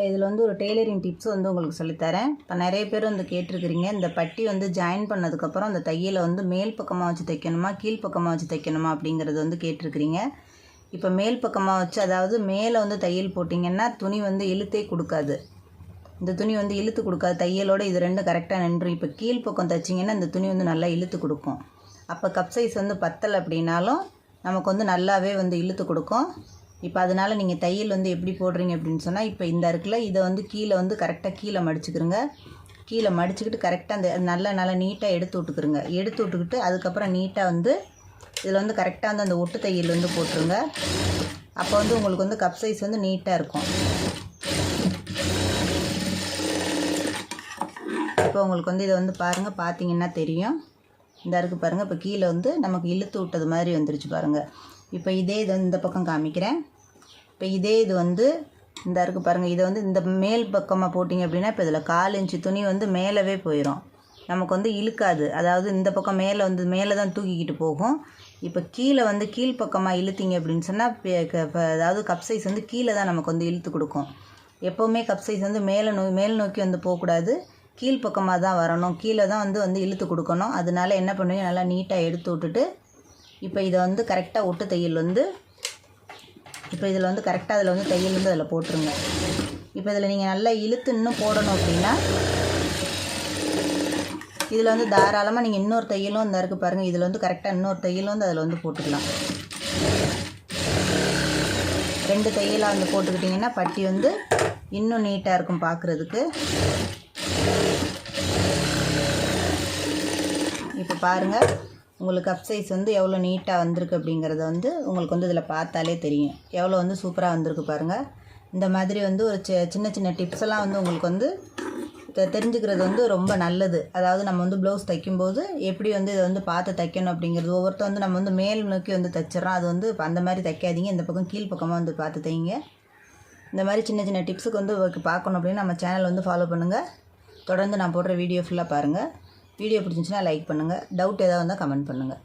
இதில் வந்து ஒரு டெய்லரிங் டிப்ஸ் வந்து உங்களுக்கு சொல்லித்தரேன். இப்போ நிறைய பேர் வந்து கேட்டிருக்கிறீங்க, இந்த பட்டி வந்து ஜாயின் பண்ணதுக்கப்புறம் அந்த தையலை வந்து மேல் பக்கமாக வச்சு தைக்கணுமா கீழ் பக்கமாக வச்சு தைக்கணுமா அப்படிங்கிறது வந்து கேட்டிருக்கிறீங்க. இப்போ மேல் பக்கமாக வச்சு, அதாவது மேலே வந்து தையல் போட்டிங்கன்னா துணி வந்து இழுத்தே கொடுக்காது. இந்த துணி வந்து இழுத்து கொடுக்காது, தையலோடு இது ரெண்டும் கரெக்டாக நின்று. இப்போ கீழ் பக்கம் தைச்சிங்கன்னா இந்த துணி வந்து நல்லா இழுத்து கொடுக்கும். அப்போ கப் சைஸ் வந்து பத்தலை அப்படின்னாலும் நமக்கு வந்து நல்லாவே வந்து இழுத்து கொடுக்கும். இப்போ அதனால் நீங்கள் தையல் வந்து எப்படி போடுறீங்க அப்படின்னு சொன்னால், இப்போ இந்த இருக்குல்ல, இதை வந்து கீழே வந்து கரெக்டாக கீழே மடிச்சுக்கிறங்க. கீழே மடிச்சுக்கிட்டு கரெக்டாக அந்த நல்லா நீட்டாக எடுத்து விட்டுக்குருங்க. எடுத்து விட்டுக்கிட்டு அதுக்கப்புறம் நீட்டாக வந்து இதில் வந்து கரெக்டாக வந்து அந்த ஒட்டு தையல் வந்து போட்டுருங்க. அப்போ வந்து உங்களுக்கு வந்து கப் சைஸ் வந்து நீட்டாக இருக்கும். இப்போ உங்களுக்கு வந்து இதை வந்து பாருங்கள், பார்த்தீங்கன்னா தெரியும். இந்த இருக்குது பாருங்கள். இப்போ கீழே வந்து நமக்கு இழுத்து விட்டது மாதிரி வந்துருச்சு பாருங்கள். இப்போ இதே இது இந்த பக்கம் காமிக்கிறேன். இப்போ இதே இது வந்து இந்த இருக்குது பாருங்கள். இதை வந்து இந்த மேல் பக்கமாக போட்டிங்க அப்படின்னா இப்போ இதில் 1/4 இன்ச்சு துணி வந்து மேலவே போயிடும், நமக்கு வந்து இழுக்காது. அதாவது இந்த பக்கம் மேலே வந்து மேலே தான் தூக்கிக்கிட்டு போகும். இப்போ கீழே வந்து கீழ் பக்கமாக இழுத்திங்க அப்படின்னு சொன்னால் அதாவது கப் சைஸ் வந்து கீழே தான் நமக்கு வந்து இழுத்து கொடுக்கும். எப்போவுமே கப் சைஸ் வந்து மேல் நோக்கி வந்து போகக்கூடாது, கீழ் பக்கமாக தான் வரணும். கீழே தான் வந்து இழுத்து கொடுக்கணும். அதனால என்ன பண்ணுவீங்க, நல்லா நீட்டாக எடுத்து விட்டுட்டு இப்போ இதை வந்து கரெக்டாக ஒட்டு தையல் வந்து இப்போ இதில் வந்து கரெக்டாக அதில் வந்து தையல் வந்து அதில் போட்டுருங்க. இப்போ இதில் நீங்கள் நல்லா இழுத்து இன்னும் போடணும் அப்படின்னா இதில் வந்து தாராளமாக நீங்கள் இன்னொரு தையலும் இந்த இருக்குது பாருங்கள். இதில் வந்து கரெக்டாக இன்னொரு தையலும் வந்து அதில் வந்து போட்டுக்கலாம். 2 தையலாக வந்து போட்டுக்கிட்டிங்கன்னா பட்டி வந்து இன்னும் நீட்டாக இருக்கும் பார்க்குறதுக்கு. இப்போ பாருங்கள், உங்களுக்கு கப் சைஸ் வந்து எவ்வளோ நீட்டாக வந்திருக்கு அப்படிங்கிறத வந்து உங்களுக்கு வந்து இதில் பார்த்தாலே தெரியும், எவ்வளோ வந்து சூப்பராக வந்திருக்கு பாருங்கள். இந்த மாதிரி வந்து ஒரு சின்ன டிப்ஸ் எல்லாம் வந்து உங்களுக்கு வந்து தெரிஞ்சுக்கிறது வந்து ரொம்ப நல்லது. அதாவது நம்ம வந்து ப்ளவுஸ் தைக்கும்போது எப்படி வந்து இதை வந்து பார்த்து தைக்கணும் அப்படிங்கிறது. ஒவ்வொருத்தர் வந்து நம்ம வந்து மேல் நோக்கி வந்து தைச்சிடறோம், அது வந்து அந்த மாதிரி தைக்காதீங்க. இந்த பக்கம் கீழ் பக்கமாக வந்து பார்த்து தைங்க. இந்த மாதிரி சின்ன டிப்ஸுக்கு வந்து பார்க்கணும் அப்படின்னு நம்ம சேனல் வந்து ஃபாலோ பண்ணுங்கள். தொடர்ந்து நான் போடுற வீடியோ ஃபுல்லாக பாருங்கள். வீடியோ பிடிச்சிருந்துச்சுன்னா லைக் பண்ணுங்கள். டவுட் ஏதாவது வந்தால் கமெண்ட் பண்ணுங்கள்.